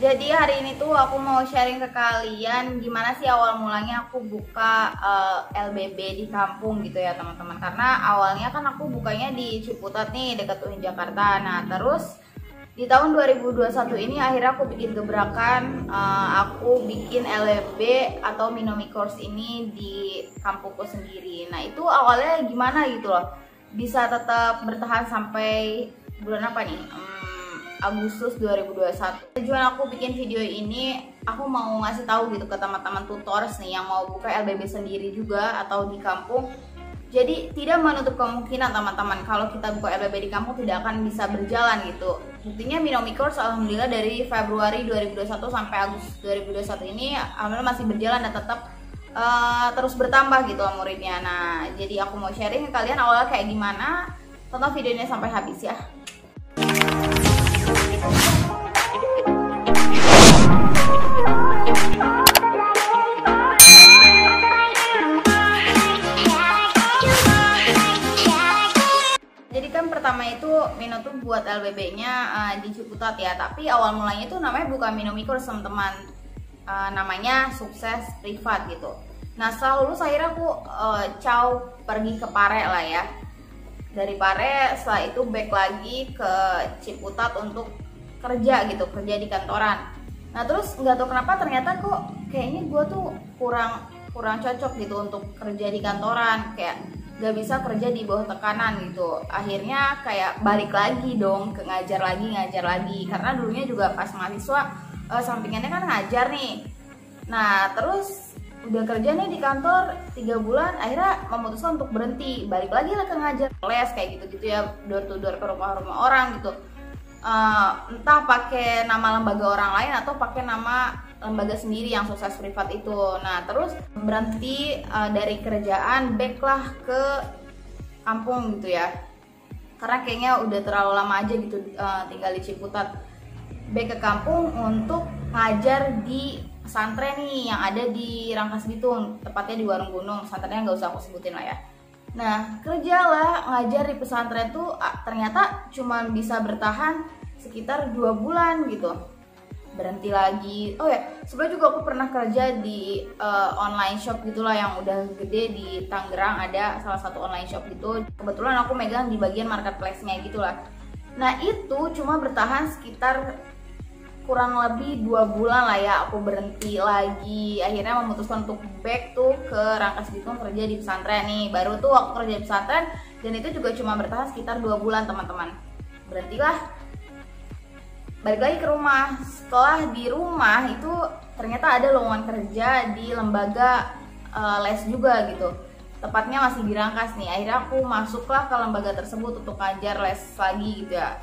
Jadi hari ini tuh aku mau sharing ke kalian gimana sih awal mulanya aku buka LBB di kampung gitu ya teman-teman. Karena awalnya kan aku bukanya di Ciputat nih, dekat UIN Jakarta. Nah terus di tahun 2021 ini akhirnya aku bikin gebrakan, aku bikin LBB atau Minomi Course ini di kampungku sendiri. Nah itu awalnya gimana gitu loh, bisa tetap bertahan sampai bulan apa nih? Agustus 2021. Tujuan aku bikin video ini, aku mau ngasih tahu gitu ke teman-teman tutors nih yang mau buka LBB sendiri juga atau di kampung. Jadi tidak menutup kemungkinan teman-teman kalau kita buka LBB di kampung tidak akan bisa berjalan gitu. Buktinya Minomi Course alhamdulillah dari Februari 2021 sampai Agustus 2021 ini alhamdulillah masih berjalan dan tetap terus bertambah gitu muridnya. Nah, jadi aku mau sharing ke kalian awalnya kayak gimana. Tonton videonya sampai habis ya. Jadi kan pertama itu Mino tuh buat LBB-nya di Ciputat ya, tapi awal mulanya itu namanya bukan Minomi Course teman-teman, namanya Sukses Privat gitu. Nah setelah lulus akhirnya aku pergi ke Pare lah ya. Dari Pare setelah itu back lagi ke Ciputat untuk kerja gitu, kerja di kantoran. Nah terus nggak tahu kenapa ternyata kok kayaknya gue tuh kurang cocok gitu untuk kerja di kantoran, kayak nggak bisa kerja di bawah tekanan gitu. Akhirnya kayak balik lagi dong ke ngajar lagi karena dulunya juga pas mahasiswa sampingannya kan ngajar nih. Nah terus udah kerja nih di kantor 3 bulan, akhirnya memutuskan untuk berhenti, balik lagi lah ke ngajar les kayak gitu-gitu ya, door to door ke rumah-rumah orang gitu. Entah pakai nama lembaga orang lain atau pakai nama lembaga sendiri yang Sukses Privat itu. Nah terus berhenti dari kerjaan, back lah ke kampung gitu ya, karena kayaknya udah terlalu lama aja gitu tinggal di Ciputat. Back ke kampung untuk ngajar di pesantren nih yang ada di Rangkas Bitung, tepatnya di Warung Gunung. Pesantrennya nggak usah aku sebutin lah ya. Nah kerjalah ngajar di pesantren tuh ternyata cuma bisa bertahan sekitar 2 bulan gitu, berhenti lagi. Oh ya sebelumnya juga aku pernah kerja di online shop gitulah yang udah gede di Tangerang, ada salah satu online shop gitu. Kebetulan aku megang di bagian marketplace-nya gitulah. Nah itu cuma bertahan sekitar kurang lebih 2 bulan lah ya, aku berhenti lagi. Akhirnya memutuskan untuk back tuh ke Rangkas Bitung kerja di pesantren nih. Baru tuh aku kerja di pesantren dan itu juga cuma bertahan sekitar 2 bulan teman-teman. Berhentilah, balik lagi ke rumah. Setelah di rumah itu ternyata ada lowongan kerja di lembaga les juga gitu, tepatnya masih di Rangkas nih. Akhirnya aku masuklah ke lembaga tersebut untuk ngajar les lagi gitu ya,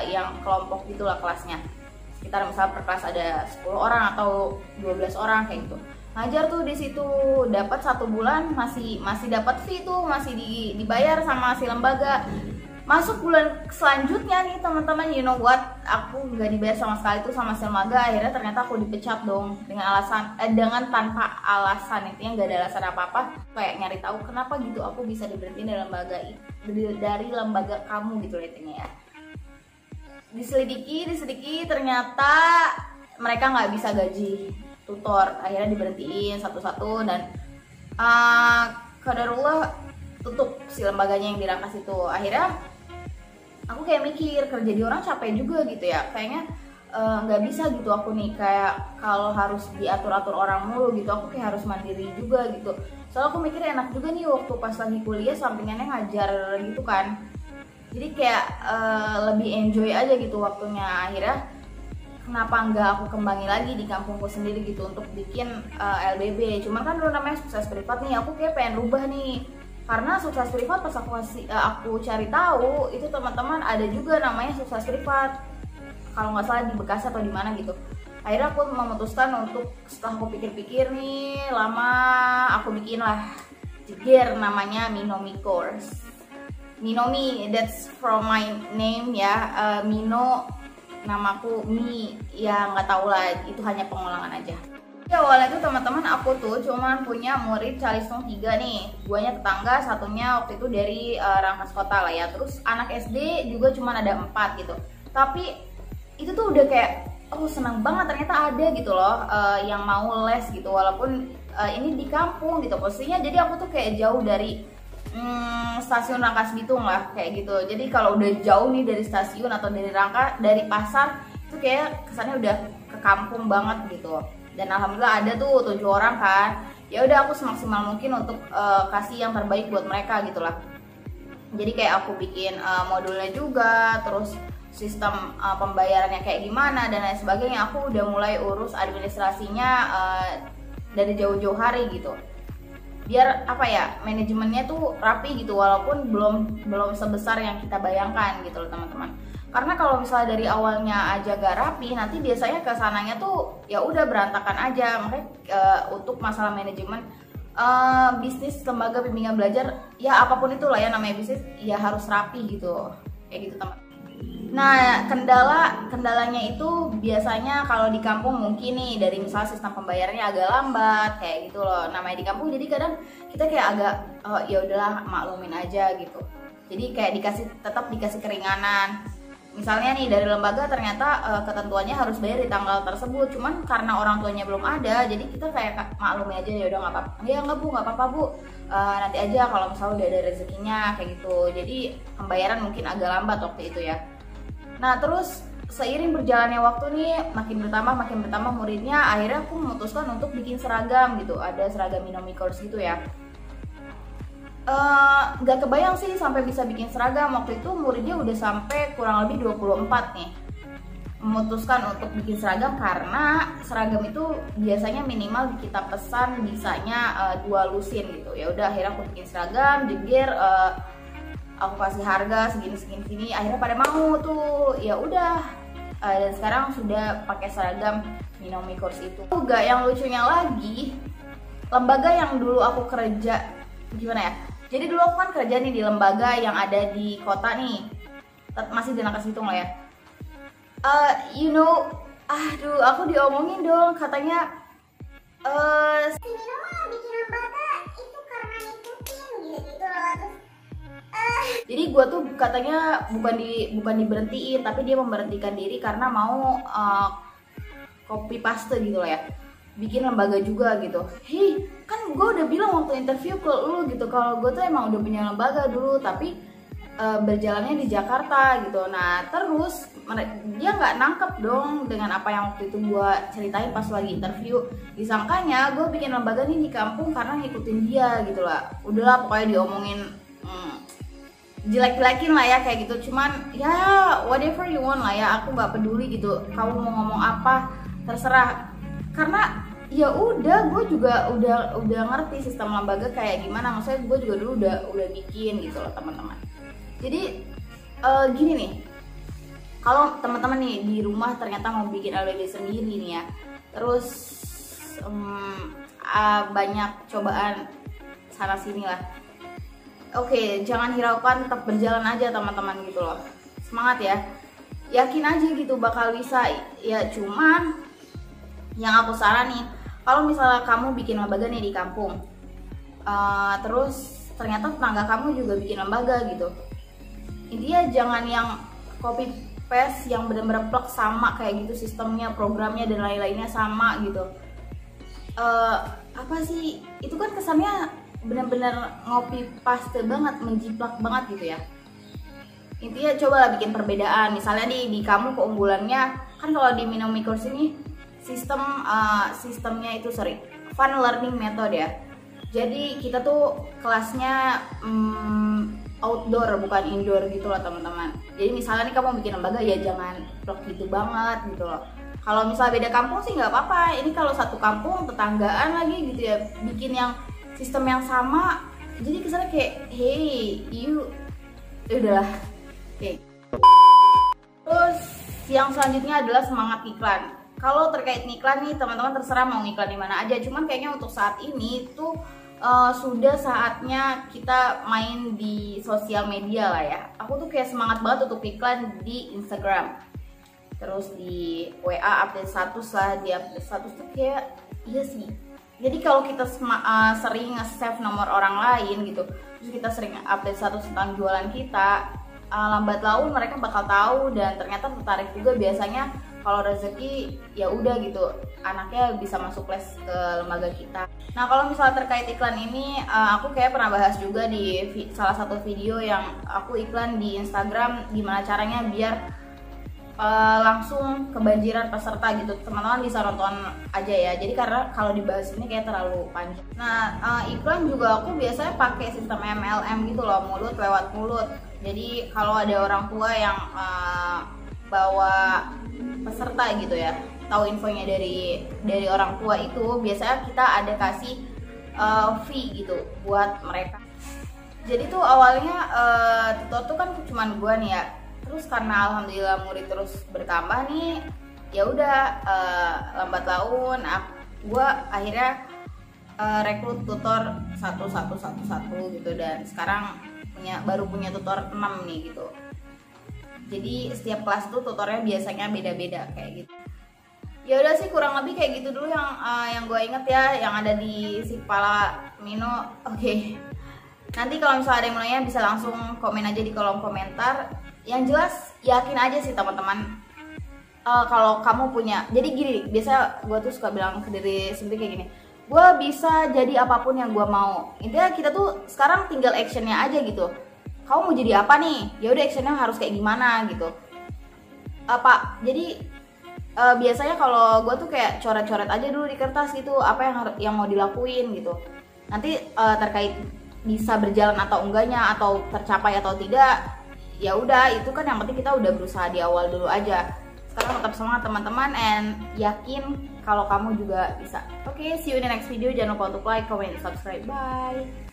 yang kelompok gitulah kelasnya. Sekitar misalnya per kelas ada 10 orang atau 12 orang kayak gitu. Ngajar tuh di situ, dapat 1 bulan masih dapat fee tuh, masih dibayar sama si lembaga. Masuk bulan selanjutnya nih teman-teman, you know what, aku nggak dibayar sama sekali tuh sama si lembaga. Akhirnya ternyata aku dipecat dong dengan alasan dengan tanpa alasan, intinya nggak ada alasan apa-apa. Kayak nyari tahu kenapa gitu aku bisa diberhentiin dari lembaga kamu gitu intinya ya. Diselidiki ternyata mereka nggak bisa gaji tutor. Akhirnya diberhentiin satu-satu dan qadarullah tutup si lembaganya yang dirangkas itu. Akhirnya aku kayak mikir, kerja di orang capek juga gitu ya, kayaknya nggak bisa gitu aku nih, kayak kalau harus diatur-atur orang mulu gitu, aku kayak harus mandiri juga gitu. Soalnya aku mikir enak juga nih waktu pas lagi kuliah sampingannya ngajar gitu kan, jadi kayak lebih enjoy aja gitu waktunya. Akhirnya kenapa nggak aku kembangin lagi di kampungku sendiri gitu untuk bikin LBB. Cuman kan dulu namanya Sukses Privat nih, aku kayak pengen rubah nih, karena Sukses Privat pas aku cari tahu itu teman-teman ada juga namanya Sukses Privat, kalau nggak salah di Bekasi atau di mana gitu. Akhirnya aku memutuskan untuk, setelah aku pikir-pikir nih lama, aku bikin lah jeger namanya Minomi Course. Minomi, that's from my name ya, Mino namaku, Mi ya nggak tahu lah, itu hanya pengulangan aja. Ya awalnya tuh teman-teman aku tuh cuman punya murid Calistung 3 nih, duanya tetangga, satunya waktu itu dari Rangkas Kota lah ya. Terus anak SD juga cuman ada 4 gitu. Tapi itu tuh udah kayak oh senang banget ternyata ada gitu loh yang mau les gitu, walaupun ini di kampung gitu posisinya. Jadi aku tuh kayak jauh dari stasiun Rangkas Bitung lah kayak gitu. Jadi kalau udah jauh nih dari stasiun atau dari pasar itu kayak kesannya udah ke kampung banget gitu. Dan alhamdulillah ada tuh 7 orang kan. Ya udah aku semaksimal mungkin untuk kasih yang terbaik buat mereka gitulah. Jadi kayak aku bikin modulnya juga, terus sistem pembayarannya kayak gimana dan lain sebagainya. Aku udah mulai urus administrasinya dari jauh-jauh hari gitu. Biar apa ya, manajemennya tuh rapi gitu, walaupun belum sebesar yang kita bayangkan gitu loh teman-teman. Karena kalau misalnya dari awalnya aja gak rapi, nanti biasanya kesananya tuh ya udah berantakan aja. Makanya untuk masalah manajemen bisnis lembaga bimbingan belajar ya apapun itulah ya namanya bisnis ya harus rapi gitu, kayak gitu teman. Nah, kendalanya itu biasanya kalau di kampung mungkin nih dari misalnya sistem pembayarannya agak lambat kayak gitu loh. Namanya di kampung jadi kadang kita kayak agak ya udahlah maklumin aja gitu. Jadi kayak tetap dikasih keringanan. Misalnya nih dari lembaga ternyata ketentuannya harus bayar di tanggal tersebut. Cuman karena orang tuanya belum ada, jadi kita kayak maklumi aja ya udah nggak apa-apa. Ya nggak bu, nggak apa-apa bu. Nanti aja kalau misalnya udah ada rezekinya kayak gitu. Jadi pembayaran mungkin agak lambat waktu itu ya. Nah terus seiring berjalannya waktu nih makin bertambah muridnya, akhirnya aku memutuskan untuk bikin seragam gitu. Ada seragam Minomi Course gitu ya. Gak kebayang sih sampai bisa bikin seragam. Waktu itu muridnya udah sampai kurang lebih 24 nih. Memutuskan untuk bikin seragam karena seragam itu biasanya minimal kita pesan bisanya 2 lusin gitu. Ya udah akhirnya aku bikin seragam, jegir, aku kasih harga segini, akhirnya pada mau tuh. Ya udah, dan sekarang sudah pakai seragam Minomi Course itu. Juga yang lucunya lagi, lembaga yang dulu aku kerja, gimana ya? Jadi dulu aku kan kerja nih di lembaga yang ada di kota nih, masih di Rangkas Bitung lah ya. Aduh, aku diomongin dong katanya. Bikin lembaga itu karena ngikutin gitu loh. Jadi gue tuh katanya bukan diberhentiin, tapi dia memberhentikan diri karena mau copy paste gitu loh ya, bikin lembaga juga gitu. Hei, kan gue udah bilang waktu interview ke lu gitu kalau gue tuh emang udah punya lembaga dulu, tapi berjalannya di Jakarta gitu. Nah terus dia nggak nangkep dong dengan apa yang waktu itu gue ceritain pas lagi interview. Disangkanya gue bikin lembaga nih di kampung karena ngikutin dia gitu lah. Udahlah pokoknya diomongin jelek-jelekin lah ya kayak gitu. Cuman ya whatever you want lah ya, aku nggak peduli gitu kamu mau ngomong apa, terserah. Karena ya udah, gue juga udah ngerti sistem lembaga kayak gimana. Maksudnya gue juga dulu udah bikin gitu loh teman-teman. Jadi gini nih, kalau teman-teman nih di rumah ternyata mau bikin LBB sendiri nih ya, terus banyak cobaan sana sini lah. Oke, jangan hiraukan, tetap berjalan aja teman-teman gitu loh. Semangat ya, yakin aja gitu bakal bisa. Ya cuman yang aku saranin, kalau misalnya kamu bikin lembaga nih di kampung, terus ternyata tetangga kamu juga bikin lembaga gitu, intinya jangan yang copy paste yang bener-bener plek sama kayak gitu sistemnya, programnya dan lain-lainnya sama gitu. Apa sih itu kan kesannya bener-bener ngopi paste banget, menjiplak banget gitu ya. Intinya cobalah bikin perbedaan. Misalnya di kamu keunggulannya kan kalau di Minomi Course ini sistemnya itu fun learning method ya. Jadi kita tuh kelasnya outdoor bukan indoor gitu loh teman-teman. Jadi misalnya nih kamu bikin lembaga ya jangan plek gitu banget gitu loh. Kalau misalnya beda kampung sih nggak apa-apa. Ini kalau satu kampung tetanggaan lagi gitu ya, bikin yang sistem yang sama, jadi kesannya kayak hey you, udahlah. Oke. Terus yang selanjutnya adalah semangat iklan. Kalau terkait iklan nih teman-teman terserah mau iklan di mana aja. Cuman kayaknya untuk saat ini tuh sudah saatnya kita main di sosial media lah ya. Aku tuh kayak semangat banget untuk iklan di Instagram. Terus di WA update status lah, di update status tuh kayak iya sih. Jadi kalau kita sering nge-save nomor orang lain gitu, terus kita sering update status tentang jualan kita, lambat laun mereka bakal tahu dan ternyata tertarik juga biasanya kalau rezeki ya udah gitu, anaknya bisa masuk les ke lembaga kita. Nah kalau misalnya terkait iklan ini, aku kayak pernah bahas juga di salah satu video yang aku iklan di Instagram, gimana caranya biar langsung kebanjiran peserta gitu. Teman-teman bisa nonton aja ya, jadi karena kalau dibahas ini kayak terlalu panjang. Nah iklan juga aku biasanya pakai sistem MLM gitu loh, mulut lewat mulut. Jadi kalau ada orang tua yang bawa peserta gitu ya, tahu infonya dari orang tua itu, biasanya kita ada kasih fee gitu buat mereka. Jadi tuh awalnya tutor tuh kan cuman gua nih ya, terus karena alhamdulillah murid terus bertambah nih, ya udah lambat laun gua akhirnya rekrut tutor satu gitu, dan sekarang baru punya tutor 6 nih gitu. Jadi setiap kelas tuh tutornya biasanya beda-beda kayak gitu. Ya udah sih, kurang lebih kayak gitu dulu yang gue inget ya, yang ada di Sikpala Mino. Oke. Nanti kalau misalnya ada yang mau nanya bisa langsung komen aja di kolom komentar. Yang jelas yakin aja sih teman-teman, kalau kamu punya. Jadi gini, biasa gue tuh suka bilang ke diri sendiri kayak gini, gue bisa jadi apapun yang gue mau. Intinya kita tuh sekarang tinggal actionnya aja gitu. Kamu mau jadi apa nih? Ya udah, actionnya harus kayak gimana gitu. Jadi biasanya kalau gue tuh kayak coret-coret aja dulu di kertas gitu, apa yang mau dilakuin gitu. Nanti terkait bisa berjalan atau enggaknya, atau tercapai atau tidak, ya udah itu kan yang penting kita udah berusaha di awal dulu aja. Sekarang tetap semangat teman-teman, and yakin kalau kamu juga bisa. Oke, see you in the next video. Jangan lupa untuk like, comment, subscribe. Bye.